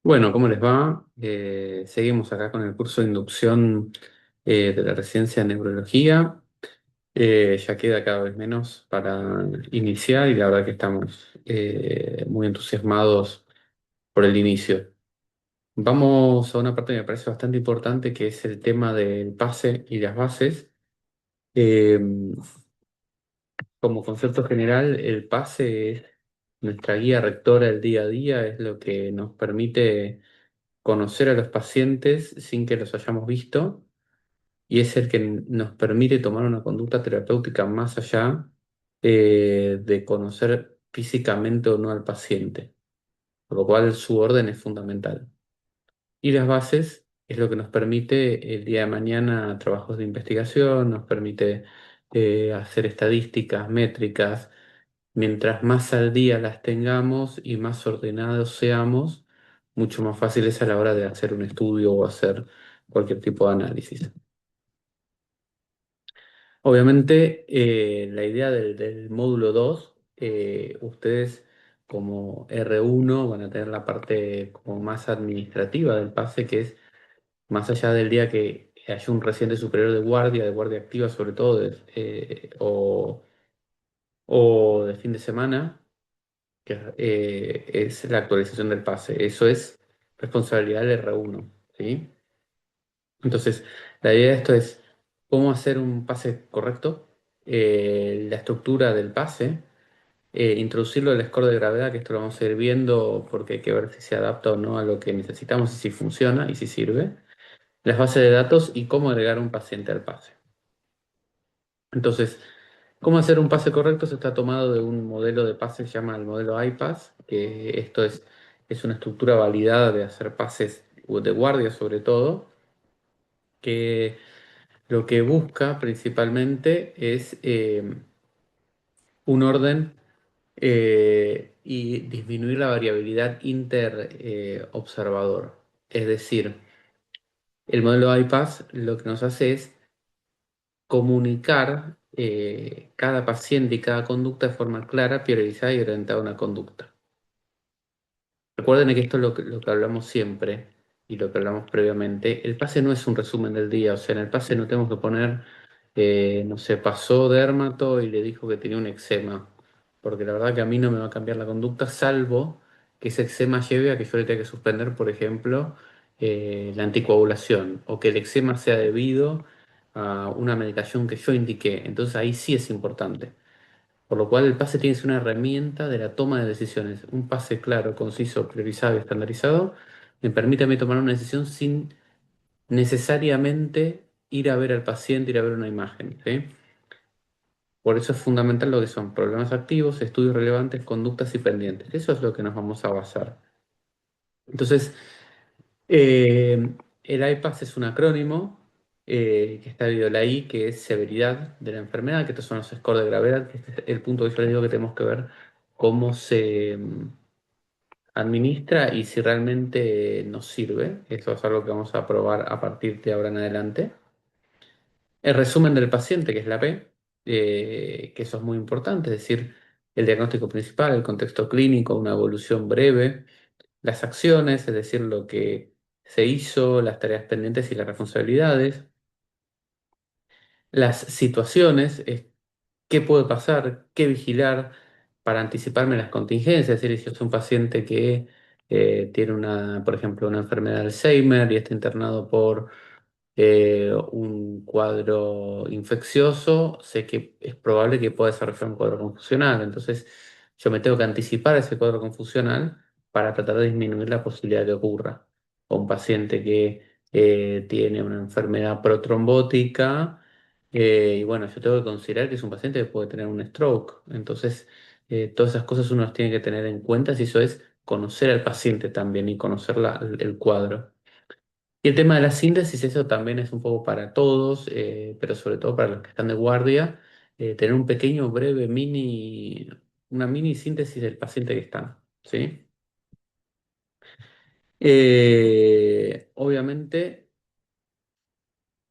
Bueno, ¿cómo les va? Seguimos acá con el curso de inducción de la residencia de neurología. Ya queda cada vez menos para iniciar y la verdad que estamos muy entusiasmados por el inicio. Vamos a una parte que me parece bastante importante, que es el tema del pase y las bases. Eh, Como concepto general, el pase es nuestra guía rectora del día a día, es lo que nos permite conocer a los pacientes sin que los hayamos visto y es el que nos permite tomar una conducta terapéutica más allá de conocer físicamente o no al paciente, por lo cual su orden es fundamental. Y las bases es lo que nos permite el día de mañana trabajos de investigación, nos permite hacer estadísticas, métricas. Mientras más al día las tengamos y más ordenados seamos, mucho más fácil es a la hora de hacer un estudio o hacer cualquier tipo de análisis. Obviamente, la idea del módulo 2, ustedes como R1 van a tener la parte como más administrativa del pase, que es más allá del día que haya un residente superior de guardia activa sobre todo, o de fin de semana que es la actualización del pase. Eso es responsabilidad del R1, ¿sí? Entonces, la idea de esto es cómo hacer un pase correcto, la estructura del pase, introducirlo el score de gravedad, que esto lo vamos a ir viendo porque hay que ver si se adapta o no a lo que necesitamos y si funciona y si sirve, las bases de datos y cómo agregar un paciente al pase. Entonces, cómo hacer un pase correcto se está tomado de un modelo de pase que se llama el modelo iPass, que esto es una estructura validada de hacer pases de guardia sobre todo, que lo que busca principalmente es un orden y disminuir la variabilidad inter observador. Es decir, el modelo iPass lo que nos hace es comunicar cada paciente y cada conducta de forma clara, priorizada y orientada a una conducta. Recuerden que esto es lo que hablamos siempre y lo que hablamos previamente. El pase no es un resumen del día, o sea, en el pase no tenemos que poner, no sé, pasó dermato y le dijo que tenía un eczema, porque la verdad que a mí no me va a cambiar la conducta, salvo que ese eczema lleve a que yo le tenga que suspender, por ejemplo, la anticoagulación, o que el eczema sea debido a una medicación que yo indiqué. Entonces ahí sí es importante. Por lo cual el pase tiene que ser una herramienta de la toma de decisiones. Un pase claro, conciso, priorizado y estandarizado me permite a mí tomar una decisión sin necesariamente ir a ver al paciente, ir a ver una imagen, ¿sí? Por eso es fundamental lo que son problemas activos, estudios relevantes, conductas y pendientes. Eso es lo que nos vamos a basar. Entonces, el iPAS es un acrónimo que está dividido la I, que es severidad de la enfermedad, que estos son los scores de gravedad, que este es el punto que yo les digo que tenemos que ver cómo se administra y si realmente nos sirve. Eso es algo que vamos a probar a partir de ahora en adelante. El resumen del paciente, que es la P, que eso es muy importante, es decir, el diagnóstico principal, el contexto clínico, una evolución breve, las acciones, es decir, lo que se hizo, las tareas pendientes y las responsabilidades, las situaciones, qué puede pasar, qué vigilar para anticiparme las contingencias, es decir, si yo soy un paciente que tiene una, por ejemplo, una enfermedad de Alzheimer y está internado por un cuadro infeccioso, sé que es probable que pueda desarrollar un cuadro confusional. Entonces, yo me tengo que anticipar a ese cuadro confusional para tratar de disminuir la posibilidad de que ocurra. O un paciente que tiene una enfermedad protrombótica, y bueno, yo tengo que considerar que es un paciente que puede tener un stroke. Entonces, todas esas cosas uno las tiene que tener en cuenta si eso es conocer al paciente también y conocer el cuadro. Y el tema de la síntesis, eso también es un poco para todos, pero sobre todo para los que están de guardia, tener un pequeño, breve, una mini síntesis del paciente que están, ¿sí? Obviamente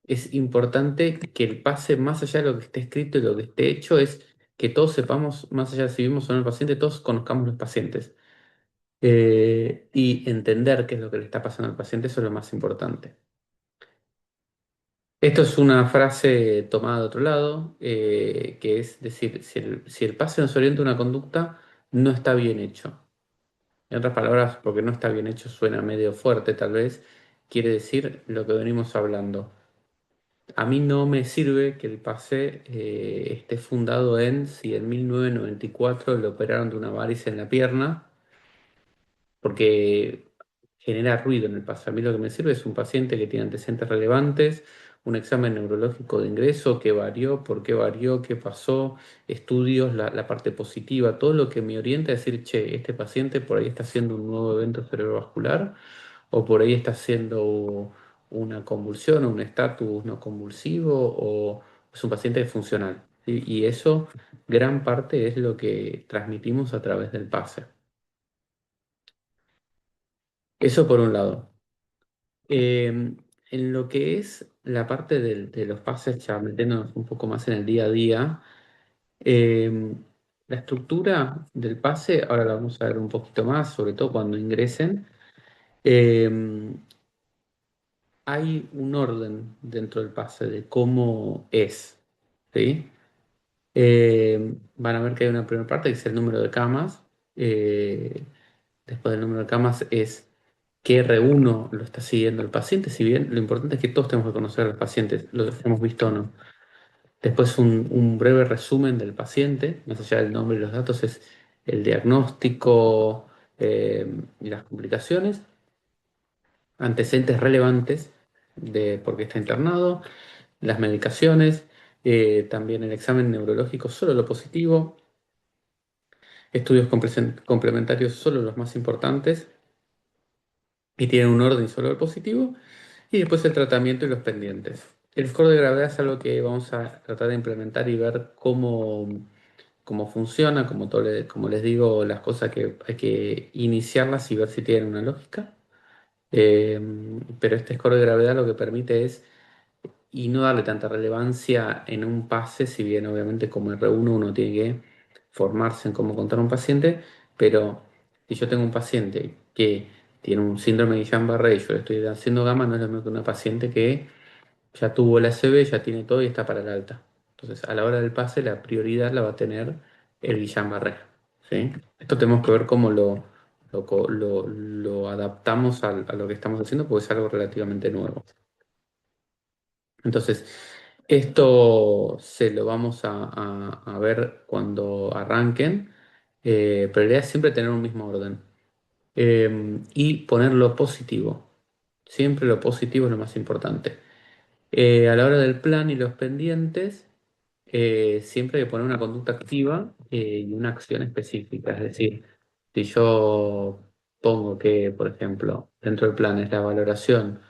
es importante que el pase, más allá de lo que esté escrito y lo que esté hecho, es que todos sepamos, más allá de si vimos o no el paciente, todos conozcamos los pacientes. y entender qué es lo que le está pasando al paciente, eso es lo más importante. Esto es una frase tomada de otro lado, que es decir, si el pase nos orienta a una conducta, no está bien hecho. En otras palabras, porque no está bien hecho suena medio fuerte tal vez, quiere decir lo que venimos hablando. A mí no me sirve que el pase esté fundado en si en 1994 le operaron de una varice en la pierna, porque genera ruido en el pase. A mí lo que me sirve es un paciente que tiene antecedentes relevantes, un examen neurológico de ingreso, qué varió, por qué varió, qué pasó, estudios, la parte positiva, todo lo que me orienta a decir, che, este paciente por ahí está haciendo un nuevo evento cerebrovascular o por ahí está haciendo una convulsión o un estatus no convulsivo o es un paciente funcional. ¿Sí? Y eso, gran parte es lo que transmitimos a través del pase. Eso por un lado. En lo que es la parte de los pases, ya metiéndonos un poco más en el día a día, eh, la estructura del pase, ahora la vamos a ver un poquito más, sobre todo cuando ingresen. eh, Hay un orden dentro del pase de cómo es, ¿sí? Van a ver que hay una primera parte que es el número de camas. eh, Después del número de camas es qué R1 lo está siguiendo el paciente, si bien lo importante es que todos tenemos que conocer al paciente, lo hemos visto o no. Después un breve resumen del paciente, más allá del nombre y los datos, es el diagnóstico y las complicaciones, antecedentes relevantes de por qué está internado, las medicaciones, también el examen neurológico, solo lo positivo, estudios complementarios, solo los más importantes, y tienen un orden solo el positivo, y después el tratamiento y los pendientes. El score de gravedad es algo que vamos a tratar de implementar y ver cómo funciona, como les digo, las cosas que hay que iniciarlas y ver si tienen una lógica. Eh, pero este score de gravedad lo que permite es y no darle tanta relevancia en un pase, si bien obviamente como R1 uno tiene que formarse en cómo contar a un paciente, pero si yo tengo un paciente que tiene un síndrome de Guillain-Barré y yo le estoy haciendo gamma, no es lo mismo que una paciente que ya tuvo la ACV, ya tiene todo y está para el alta. Entonces, a la hora del pase, la prioridad la va a tener el Guillain-Barré, ¿sí? Esto tenemos que ver cómo lo adaptamos a lo que estamos haciendo, porque es algo relativamente nuevo. Entonces, esto se lo vamos a ver cuando arranquen, pero la idea es siempre tener un mismo orden. Y ponerlo positivo. Siempre lo positivo es lo más importante. A la hora del plan y los pendientes, siempre hay que poner una conducta activa y una acción específica. Es decir, si yo pongo que, por ejemplo, dentro del plan es la valoración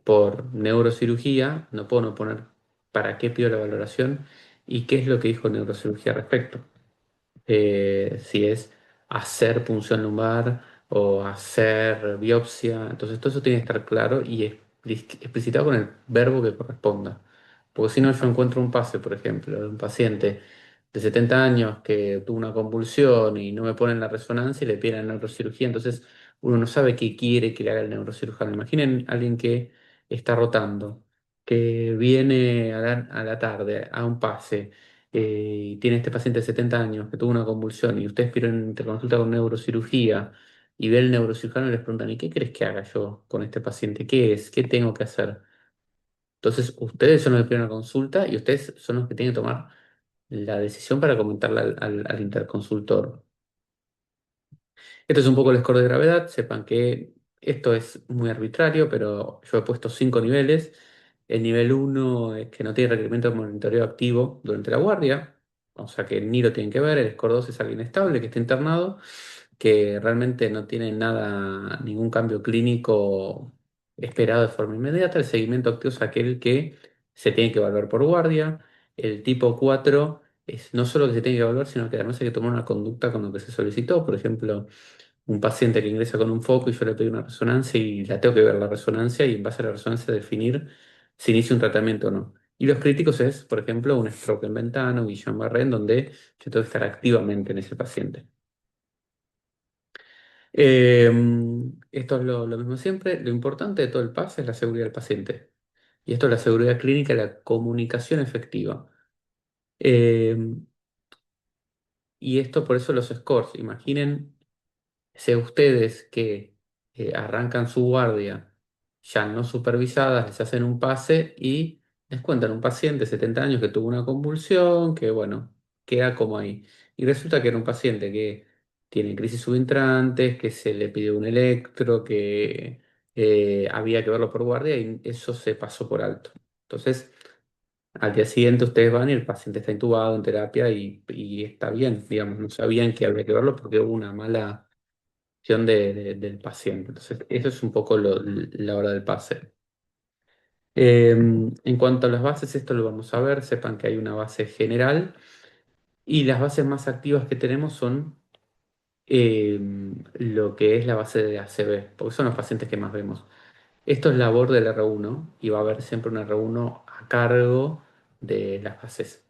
por neurocirugía, no puedo no poner para qué pido la valoración y qué es lo que dijo neurocirugía al respecto. Si es hacer punción lumbar o hacer biopsia. Entonces todo eso tiene que estar claro y explicitado con el verbo que corresponda. Porque si no, yo encuentro un pase, por ejemplo, de un paciente de 70 años que tuvo una convulsión y no me ponen la resonancia y le piden la neurocirugía, entonces uno no sabe qué quiere que le haga el neurocirujano. Imaginen a alguien que está rotando, que viene a la tarde a un pase y tiene este paciente de 70 años que tuvo una convulsión y ustedes piden interconsulta con neurocirugía y ve el neurocirujano y les preguntan, ¿y qué crees que haga yo con este paciente? ¿Qué es? ¿Qué tengo que hacer? Entonces, ustedes son los que piden una consulta y ustedes son los que tienen que tomar la decisión para comentarla al interconsultor. Esto es un poco el score de gravedad. Sepan que esto es muy arbitrario, pero yo he puesto 5 niveles. El nivel uno es que no tiene requerimiento de monitoreo activo durante la guardia, o sea que ni lo tienen que ver. El score 2 es alguien estable que está internado, que realmente no tiene nada, ningún cambio clínico esperado de forma inmediata. El seguimiento activo es aquel que se tiene que evaluar por guardia. El tipo 4 es no solo que se tiene que evaluar, sino que además hay que tomar una conducta con lo que se solicitó. Por ejemplo, un paciente que ingresa con un foco y yo le pido una resonancia y la tengo que ver la resonancia y en base a la resonancia definir si inicio un tratamiento o no. Y los críticos es, por ejemplo, un stroke en ventana, un Guillain-Barré, en donde yo tengo que estar activamente en ese paciente. Eh, Esto es lo mismo siempre. Lo importante de todo el pase es la seguridad del paciente. Y esto es la seguridad clínica y la comunicación efectiva. Eh, y esto por eso los scores. Imaginen sé ustedes que arrancan su guardia ya no supervisadas, les hacen un pase y les cuentan un paciente de 70 años que tuvo una convulsión, que bueno, queda como ahí. Y resulta que era un paciente que tiene crisis subintrantes, que se le pidió un electro, que había que verlo por guardia y eso se pasó por alto. Entonces, al día siguiente ustedes van y el paciente está intubado en terapia y está bien, digamos, no sabían que había que verlo porque hubo una mala del paciente. Entonces, eso es un poco la hora del pase. En cuanto a las bases, esto lo vamos a ver. Sepan que hay una base general y las bases más activas que tenemos son eh, lo que es la base de ACV, porque son los pacientes que más vemos. Esto es labor del R1 y va a haber siempre un R1 a cargo de las bases.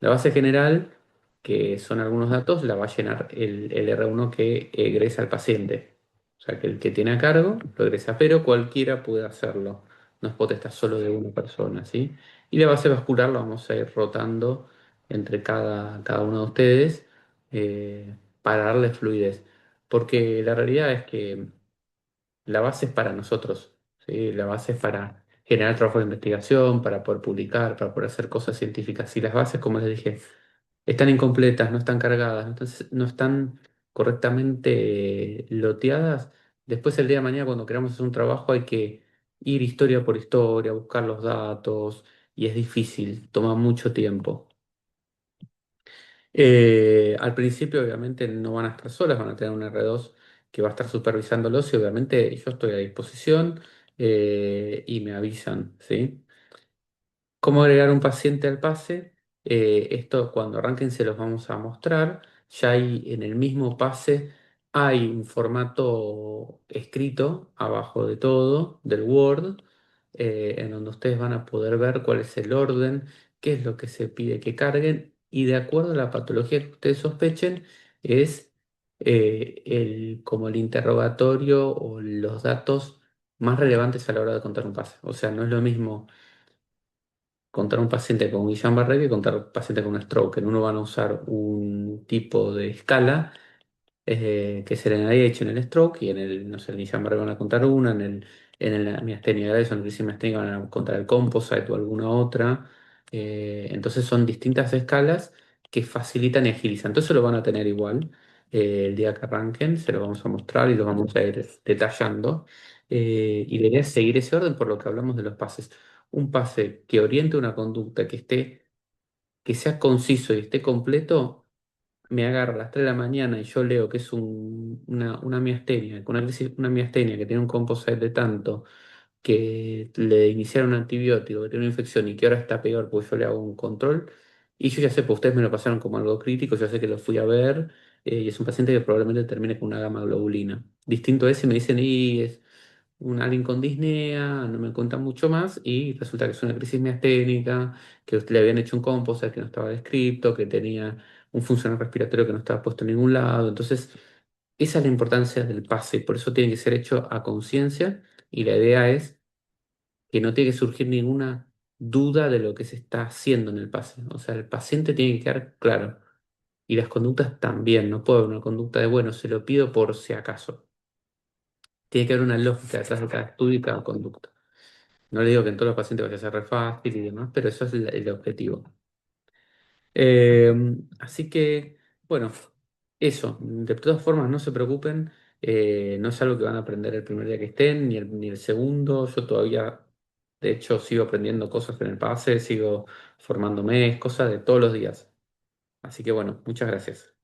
La base general, que son algunos datos, la va a llenar el R1 que egresa al paciente. O sea, que el que tiene a cargo lo egresa, pero cualquiera puede hacerlo. No es potestad solo de una persona, ¿sí? Y la base vascular la vamos a ir rotando entre cada uno de ustedes para darle fluidez. Porque la realidad es que la base es para nosotros, ¿sí? La base es para generar trabajo de investigación, para poder publicar, para poder hacer cosas científicas. Si las bases, como les dije, están incompletas, no están cargadas, no están correctamente loteadas, después el día de mañana cuando queramos hacer un trabajo hay que ir historia por historia, buscar los datos y es difícil, toma mucho tiempo. Al principio obviamente no van a estar solas, van a tener un R2 que va a estar supervisándolos y obviamente yo estoy a disposición y me avisan, ¿sí? ¿Cómo agregar un paciente al pase? Esto cuando arranquen se los vamos a mostrar. Ya hay en el mismo pase hay un formato escrito abajo de todo del Word, en donde ustedes van a poder ver cuál es el orden, qué es lo que se pide que carguen y de acuerdo a la patología que ustedes sospechen es como el interrogatorio o los datos más relevantes a la hora de contar un pase. O sea, no es lo mismo contar un paciente con Guillain-Barré que contar un paciente con stroke. En uno van a usar un tipo de escala que se le había hecho en el stroke y en el, no sé, el Guillain-Barré van a contar una, la miastenia gravis o en la crisis miasténica van a contar el composite o alguna otra. Entonces son distintas escalas que facilitan y agilizan. Entonces lo van a tener igual el día que arranquen, se lo vamos a mostrar y lo vamos a ir detallando. Y la idea es seguir ese orden por lo que hablamos de los pases. Un pase que oriente una conducta, que sea conciso y esté completo, me agarra a las 3 de la mañana y yo leo que es una miastenia, una miastenia que tiene un composite de tanto, que le iniciaron un antibiótico, que tiene una infección y que ahora está peor porque yo le hago un control. Y yo ya sé, pues ustedes me lo pasaron como algo crítico, yo sé que lo fui a ver y es un paciente que probablemente termine con una gamma globulina. Distinto es si me dicen, y es un alguien con disnea, no me cuentan mucho más y resulta que es una crisis miasténica, que le habían hecho un composite que no estaba descrito, que tenía un funcional respiratorio que no estaba puesto en ningún lado. Entonces, esa es la importancia del pase, por eso tiene que ser hecho a conciencia y la idea es que no tiene que surgir ninguna duda de lo que se está haciendo en el pase. O sea, el paciente tiene que quedar claro. Y las conductas también, no puede haber una conducta de, bueno, se lo pido por si acaso. Tiene que haber una lógica detrás de cada estudio y cada conducta. No le digo que en todos los pacientes vaya a ser re fácil y demás, pero eso es el objetivo. Eh, Así que, bueno, eso. De todas formas, no se preocupen. No es algo que van a aprender el primer día que estén, ni el segundo. Yo todavía, de hecho, sigo aprendiendo cosas en el pase, sigo formándome, es cosa de todos los días. Así que, bueno, muchas gracias.